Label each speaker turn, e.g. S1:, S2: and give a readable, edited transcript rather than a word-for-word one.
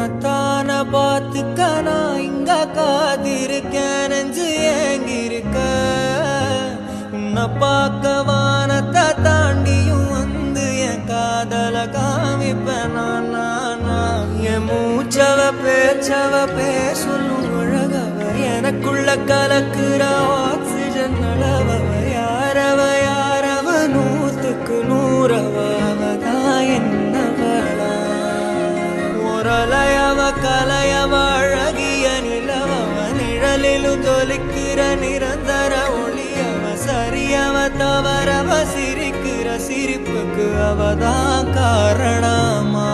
S1: உன்னத்தான பார்த்துக்க நான் இங்க காத்திருக்கேன் நெஞ்சு ஏங்கிருக்க உன்னை பார்க்க வானத்தை தாண்டியும் வந்து என் காதல காமிப்பேன் நான் என் மூச்சவ பேச்சவ பேசலும் அழகவ எனக்குள்ள கலக்குற ஆக்சிஜன் அளவவ யாரவ நூத்துக்கு நூறவதான் என்னவளா ஒரலையவ கலையவ அழகிய நிலவவ நிழலிலும் தொலிக்கிற நிரந்தர ஒளியவ சரியவ தவறவ சிரிக்கிற சிரிப்புக்கு அவதான் காரணமா